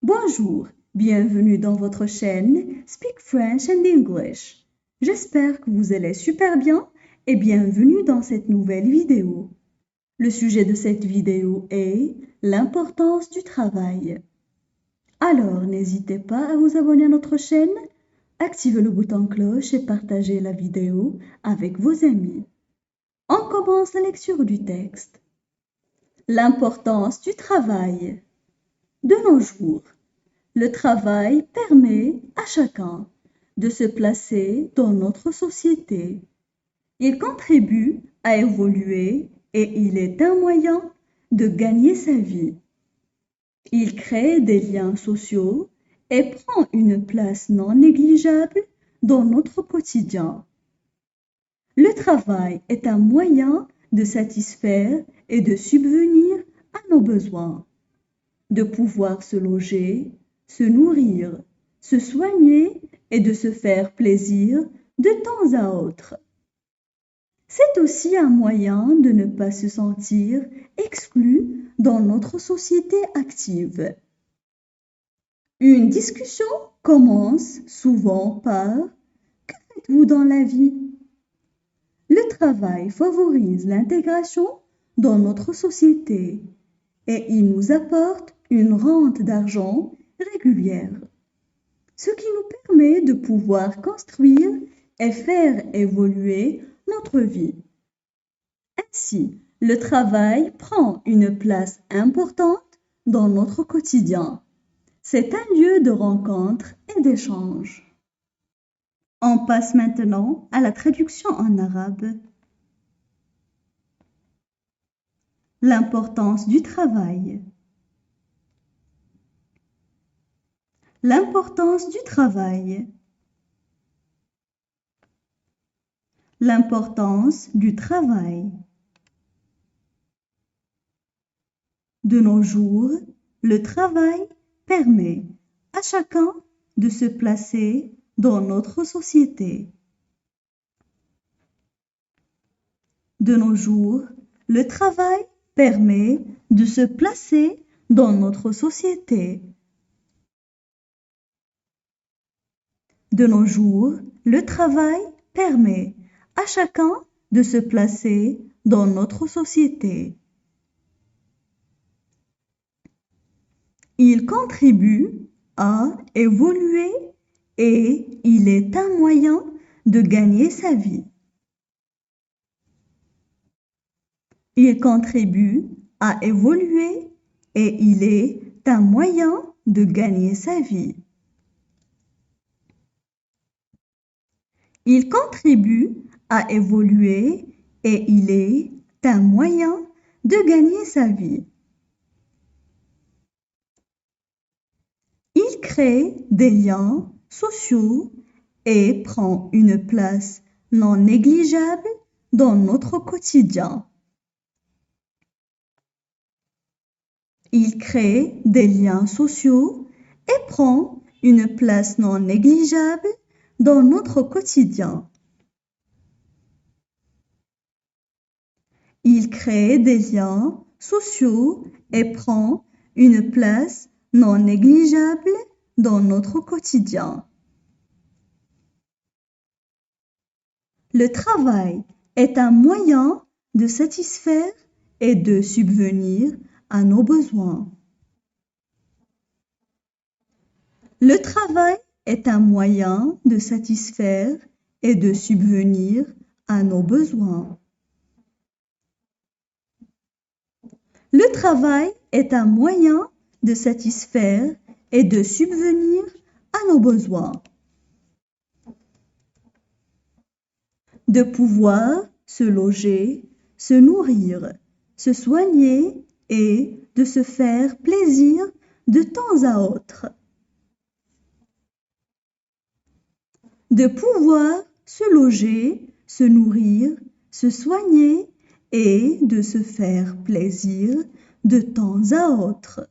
Bonjour, bienvenue dans votre chaîne Speak French and English. J'espère que vous allez super bien et bienvenue dans cette nouvelle vidéo. Le sujet de cette vidéo est l'importance du travail. Alors, n'hésitez pas à vous abonner à notre chaîne, activez le bouton cloche et partagez la vidéo avec vos amis. On commence la lecture du texte. L'importance du travail. De nos jours, le travail permet à chacun de se placer dans notre société. Il contribue à évoluer et il est un moyen de gagner sa vie. Il crée des liens sociaux et prend une place non négligeable dans notre quotidien. Le travail est un moyen de satisfaire et de subvenir à nos besoins, de pouvoir se loger, se nourrir, se soigner et de se faire plaisir de temps à autre. C'est aussi un moyen de ne pas se sentir exclu dans notre société active. Une discussion commence souvent par « Que faites-vous dans la vie ?» Le travail favorise l'intégration dans notre société et il nous apporte une rente d'argent régulière, ce qui nous permet de pouvoir construire et faire évoluer notre vie. Ainsi, le travail prend une place importante dans notre quotidien. C'est un lieu de rencontre et d'échange. On passe maintenant à la traduction en arabe. L'importance du travail. L'importance du travail. L'importance du travail. De nos jours, le travail permet à chacun de se placer dans notre société. De nos jours, le travail permet de se placer dans notre société. De nos jours, le travail permet à chacun de se placer dans notre société. Il contribue à évoluer et il est un moyen de gagner sa vie. Il contribue à évoluer et il est un moyen de gagner sa vie. Il contribue à évoluer et il est un moyen de gagner sa vie. Il crée des liens sociaux et prend une place non négligeable dans notre quotidien. Il crée des liens sociaux et prend une place non négligeable dans notre quotidien. Il crée des liens sociaux et prend une place non négligeable dans notre quotidien. Le travail est un moyen de satisfaire et de subvenir à nos besoins. Le travail est un moyen de satisfaire et de subvenir à nos besoins. Le travail est un moyen de satisfaire et de subvenir à nos besoins. De pouvoir se loger, se nourrir, se soigner et de se faire plaisir de temps à autre. De pouvoir se loger, se nourrir, se soigner et de se faire plaisir de temps à autre.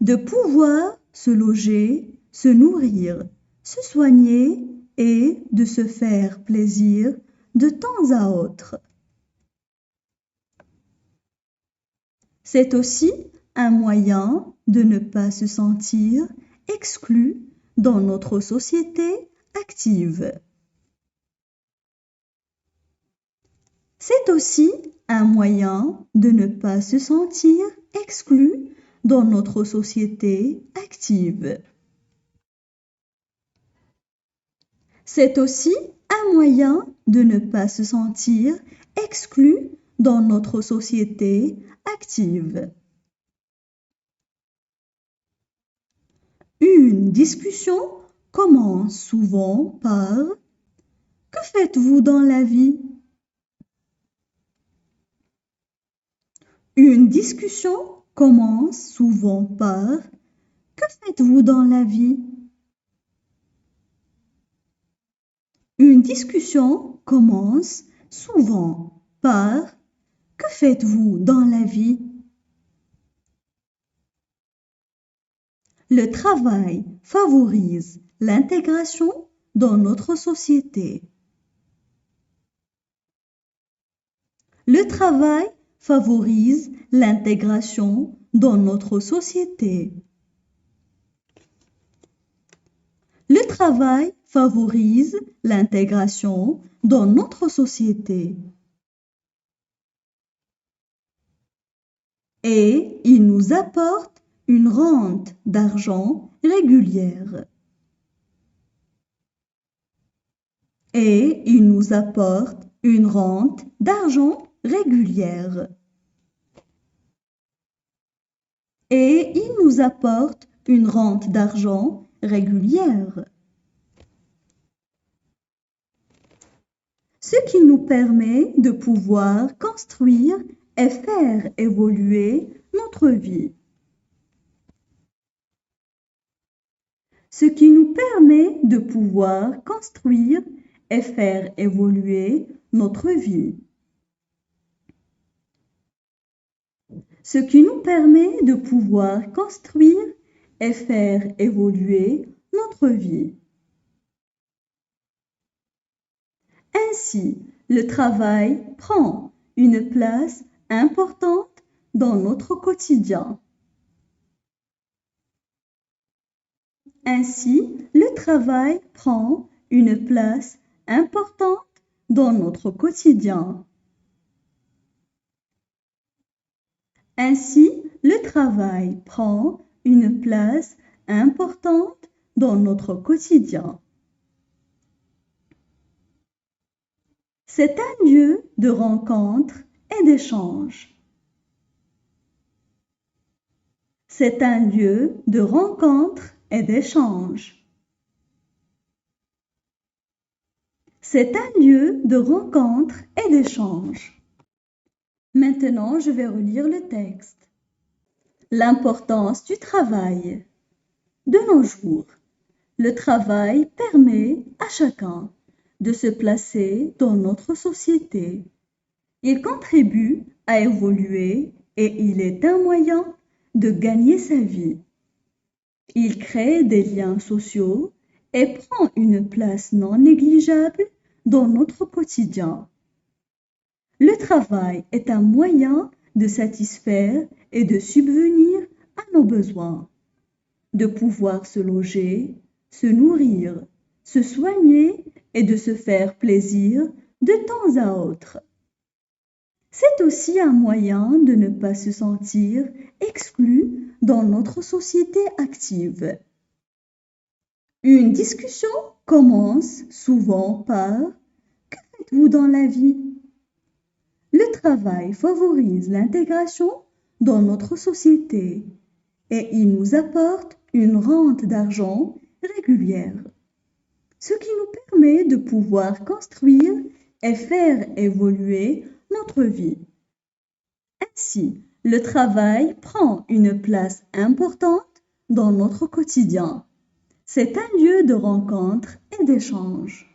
De pouvoir se loger, se nourrir, se soigner et de se faire plaisir de temps à autre. C'est aussi un moyen de ne pas se sentir exclu dans notre société active. C'est aussi un moyen de ne pas se sentir exclu dans notre société active. C'est aussi un moyen de ne pas se sentir exclu dans notre société active. Une discussion commence souvent par « Que faites-vous dans la vie ?» Une discussion commence souvent par « Que faites-vous dans la vie ?» Une discussion commence souvent par « Que faites-vous dans la vie ?» Le travail favorise l'intégration dans notre société. Le travail favorise l'intégration dans notre société. Le travail favorise l'intégration dans notre société. Et il nous apporte une rente d'argent régulière. Et il nous apporte une rente d'argent régulière. Et il nous apporte une rente d'argent régulière. Ce qui nous permet de pouvoir construire et faire évoluer notre vie. Ce qui nous permet de pouvoir construire et faire évoluer notre vie. Ce qui nous permet de pouvoir construire et faire évoluer notre vie. Ainsi, le travail prend une place importante dans notre quotidien. Ainsi, le travail prend une place importante dans notre quotidien. Ainsi, le travail prend une place importante dans notre quotidien. C'est un lieu de rencontre et d'échange. C'est un lieu de rencontre et d'échange. C'est un lieu de rencontre et d'échange. Maintenant, je vais relire le texte. L'importance du travail. De nos jours, le travail permet à chacun de se placer dans notre société. Il contribue à évoluer et il est un moyen de gagner sa vie. Il crée des liens sociaux et prend une place non négligeable dans notre quotidien. Le travail est un moyen de satisfaire et de subvenir à nos besoins, de pouvoir se loger, se nourrir, se soigner et de se faire plaisir de temps à autre. C'est aussi un moyen de ne pas se sentir exclu dans notre société active. Une discussion commence souvent par « Que faites-vous dans la vie ?» Le travail favorise l'intégration dans notre société et il nous apporte une rente d'argent régulière, ce qui nous permet de pouvoir construire et faire évoluer notre vie. Ainsi, le travail prend une place importante dans notre quotidien. C'est un lieu de rencontre et d'échange.